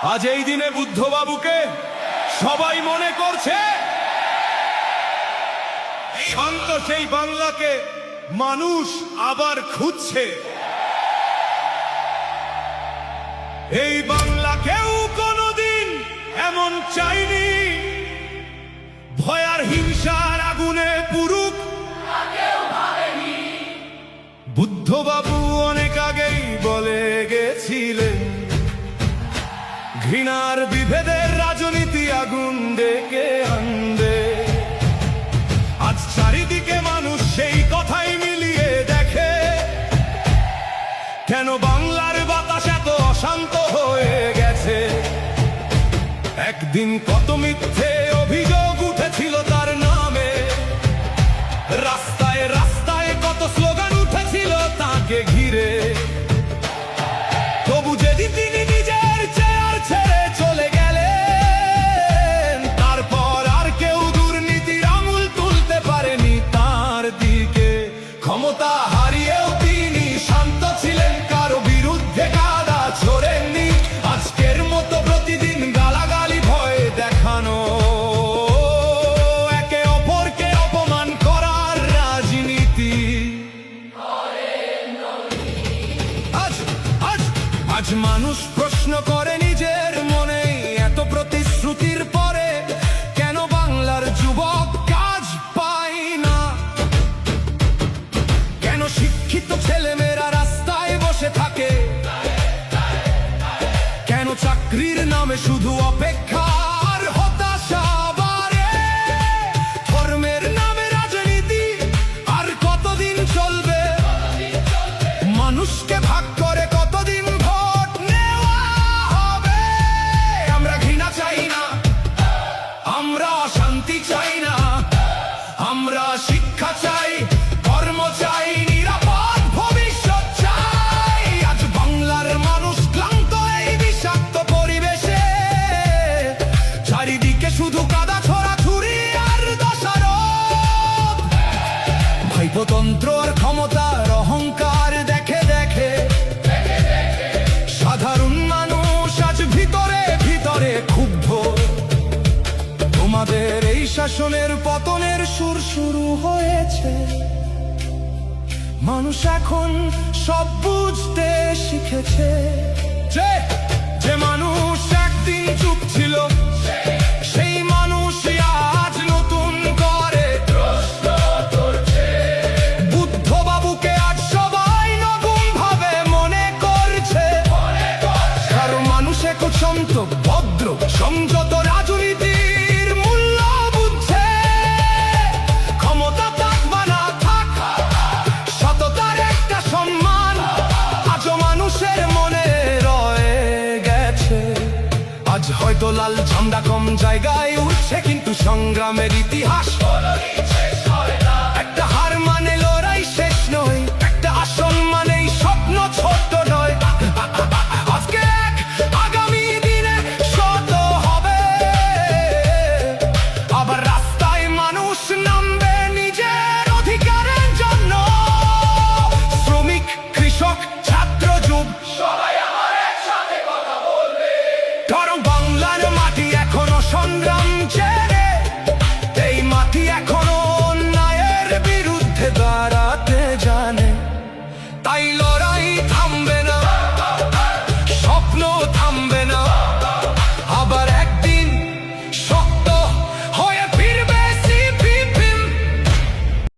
আজ এই দিনে বুদ্ধবাবুকে সবাই মনে করছে। শান্ত সেই বাংলাকে মানুষ আবার খুঁজছে। এই বাংলা কেউ কোনোদিন এমন চাইনি, ভয় আর হিংসার আগুনে পুরুক। বুদ্ধবাবু অনেক আগেই বলে গেছিলেন, ঘৃণার বিভেদের রাজনীতি আগুন ডেকে আনবে। আজ চারিদিকে মানুষ সেই কথাই মিলিয়ে দেখে, কেন বাংলার বাতাস এত অশান্ত হয়ে গেছে। একদিন কত মিথ্যে অভিযোগ উঠেছিল তার নামে, রাস্তায় রাস্তায় কত স্লোগান উঠেছিল তাকে ঘিরে। তবু যেদিন তিনি নিজের চেয়ার ছেড়ে চলে গেলেন, তারপর আর কেউ দুর্নীতির আঙুল তুলতে পারেনি তার দিকে। ক্ষমতা হারিয়েও তিনি শান্ত ছিলেন, কারো বিরুদ্ধে কাদা ছোড়েননি। আজকের মতো প্রতিদিন গালাগালি ভয় দেখানো, একে অপরকে অপমান করার রাজনীতি। আজ মানুষ প্রশ্ন করে নিজের মনে, এত প্রতিশ্রুতির পরে কেন বাংলার যুবক কাজ পায় না? কেন শিক্ষিত ছেলেমেয়েরা রাস্তায় বসে থাকে? কেন চাকরির নামে শুধু অপেক্ষা আর হতাশা বাড়ে? ধর্মের নামে রাজনীতি আর কতদিন চলবে? মানুষকে ভাগ করে কতদিন ভোট নেওয়া হবে? আমরা ঘৃণা চাই না, আমরা অশান্তি চাই না, আমরা শিক্ষা চাই, কর্ম চাই, নিরাপদ ভবিষ্যৎ চাই। আজ বাংলার মানুষ ক্লান্ত এই বিষাক্ত পরিবেশে, চারিদিকে শুধু কাদা ছড়াছুড়ি আর দোষারোপ। ভাইপোতন্ত্র আর ক্ষমতার অহংকার দেখে দেখে সাধারণ মানুষ আজ ভিতরে ভিতরে ক্ষুব্ধ। তোমাদের এই শাসনের পতনের সুর শুরু হয়েছে, মানুষ এখন সব বুঝতে শিখেছে। যে মানুষ একদিন চুপ ছিল, সেই মানুষ আজ নতুন করে প্রশ্ন করছে। বুদ্ধবাবুকে আজ সবাই নতুন ভাবে মনে করছে, কারণ মানুষ এখন শান্ত, ভদ্র, সংযত রাজনীতির মূল্য বুঝছে। ক্ষমতা থাক বা না থাক, সততার একটা সম্মান আজও মানুষের মনে রয়ে গেছে। আজ হয়তো লাল ঝান্ডা কম জায়গায় উঠছে, কিন্তু সংগ্রামের ইতিহাস একটা হার মানে লড়াই শেষ নয়, একটা আসন মানেই স্বপ্ন ছোট নয়। আজকে এক, আগামী দিনে শত হবে, আবার রাস্তায় মানুষ নামবে নিজের অধিকারের জন্য। শ্রমিক, কৃষক, ছাত্র, যুব সবাই আমার একসাথে কথা বলবে, কারণ